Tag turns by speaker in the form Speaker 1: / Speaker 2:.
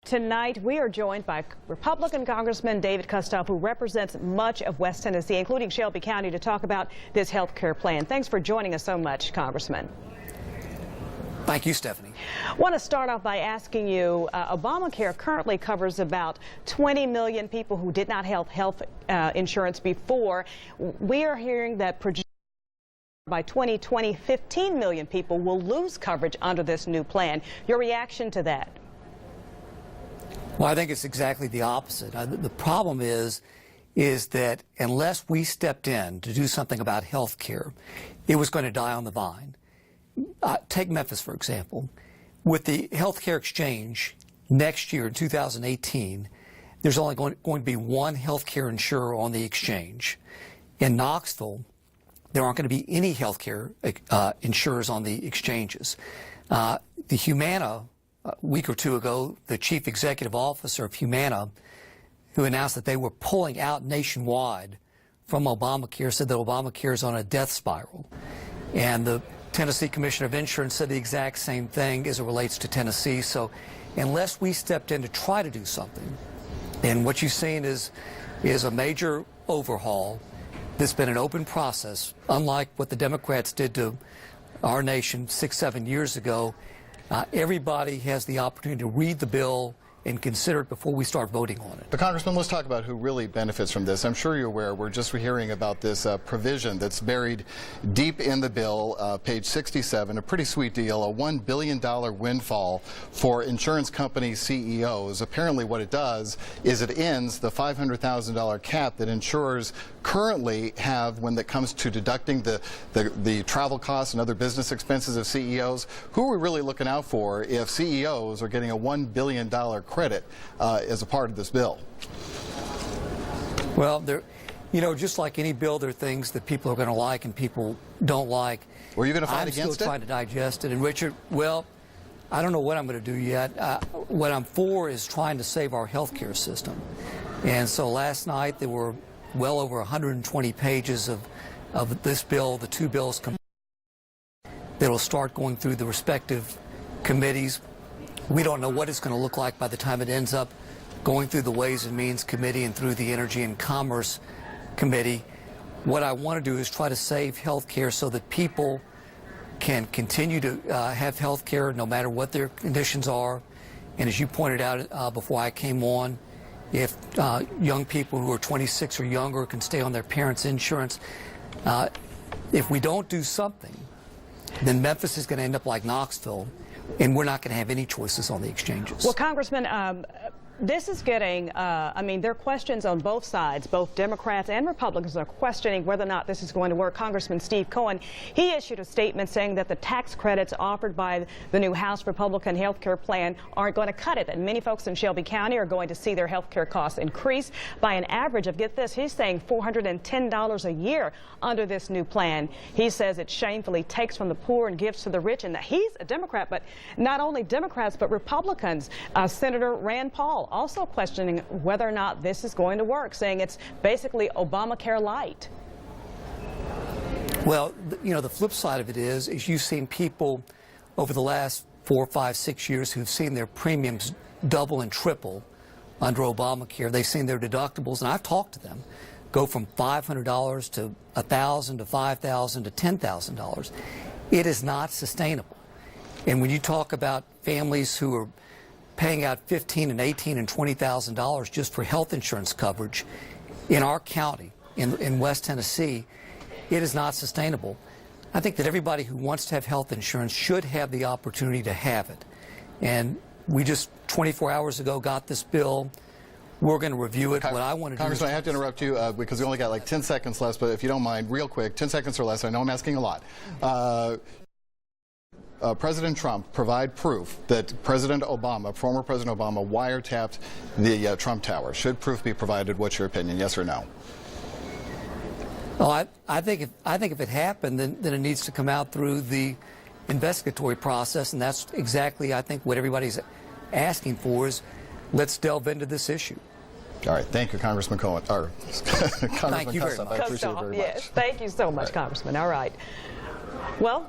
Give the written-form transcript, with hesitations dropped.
Speaker 1: Tonight, we are joined by Republican Congressman David Kustoff, who represents much of West Tennessee, including Shelby County, to talk about this health care plan. Thanks for joining us so much, Congressman.
Speaker 2: Thank you, Stephanie.
Speaker 1: I want to start off by asking you, Obamacare currently covers about 20 million people who did not have health insurance before. We are hearing that by 2020, 15 million people will lose coverage under this new plan. Your reaction to that?
Speaker 2: Well, I think it's exactly the opposite. The problem is that unless we stepped in to do something about health care, it was going to die on the vine. Take Memphis, for example. With the health care exchange next year in 2018, there's only going to be one health care insurer on the exchange. In Knoxville, there aren't going to be any health care insurers on the exchanges. The Humana, a week or two ago, the chief executive officer of Humana, who announced that they were pulling out nationwide from Obamacare, said that Obamacare is on a death spiral. And the Tennessee Commissioner of Insurance said the exact same thing as it relates to Tennessee. So unless we stepped in to try to do something, and what you've seen is a major overhaul that's been an open process, unlike what the Democrats did to our nation 6-7 years ago. Everybody has the opportunity to read the bill and consider it before we start voting on it.
Speaker 3: But Congressman, let's talk about who really benefits from this. I'm sure you're aware, we're just hearing about this provision that's buried deep in the bill, page 67, a pretty sweet deal, a $1 billion windfall for insurance company CEOs. Apparently what it does is it ends the $500,000 cap that insurers currently have when it comes to deducting the travel costs and other business expenses of CEOs. Who are we really looking out for if CEOs are getting a $1 billion credit as a part of this bill?
Speaker 2: Well, just like any bill, there are things that people are going to like and people don't like.
Speaker 3: Were you going to fight against it?
Speaker 2: I'm still trying to digest it. And Richard, well, I don't know what I'm going to do yet. What I'm for is trying to save our health care system. And so last night there were well over 120 pages of this bill, the two bills that will start going through the respective committees. We don't know what it's going to look like by the time it ends up going through the Ways and Means Committee and through the Energy and Commerce Committee. What I want to do is try to save health care so that people can continue to have health care no matter what their conditions are. And as you pointed out before I came on, if young people who are 26 or younger can stay on their parents' insurance, if we don't do something, then Memphis is going to end up like Knoxville, and we're not going to have any choices on the exchanges.
Speaker 1: Well, Congressman, this is getting, I mean, there are questions on both sides. Both Democrats and Republicans are questioning whether or not this is going to work. Congressman Steve Cohen, he issued a statement saying that the tax credits offered by the new House Republican health care plan aren't going to cut it, and many folks in Shelby County are going to see their health care costs increase by an average of, get this, he's saying $410 a year under this new plan. He says it shamefully takes from the poor and gives to the rich, and that he's a Democrat, but not only Democrats, but Republicans. Senator Rand Paul also questioning whether or not this is going to work, saying it's basically Obamacare light.
Speaker 2: Well, the flip side of it is you've seen people over the last 4, 5, 6 years who've seen their premiums double and triple under Obamacare. They've seen their deductibles, and I've talked to them, go from $500 to $1,000 to $5,000 to $10,000. It is not sustainable. And when you talk about families who are paying out $15,000 and $18,000 and $20,000 just for health insurance coverage in our county, in West Tennessee, it is not sustainable. I think that everybody who wants to have health insurance should have the opportunity to have it. And we just 24 hours ago got this bill. We're going to review it. What I want to do
Speaker 3: Congressman, I have to interrupt you because we only got like 10 seconds left, but if you don't mind, real quick, 10 seconds or less. I know I'm asking a lot. President Trump provide proof that President Obama, former President Obama, wiretapped the Trump Tower. Should proof be provided? What's your opinion? Yes or no?
Speaker 2: Well, I think if it happened, then it needs to come out through the investigatory process, and that's exactly, I think, what everybody's asking for is let's delve into this issue.
Speaker 3: All right. Thank you, Congressman Cohen.
Speaker 2: Thank you very much.
Speaker 3: I appreciate it very much.
Speaker 1: Yes. Thank you so much, Congressman. All right. Well.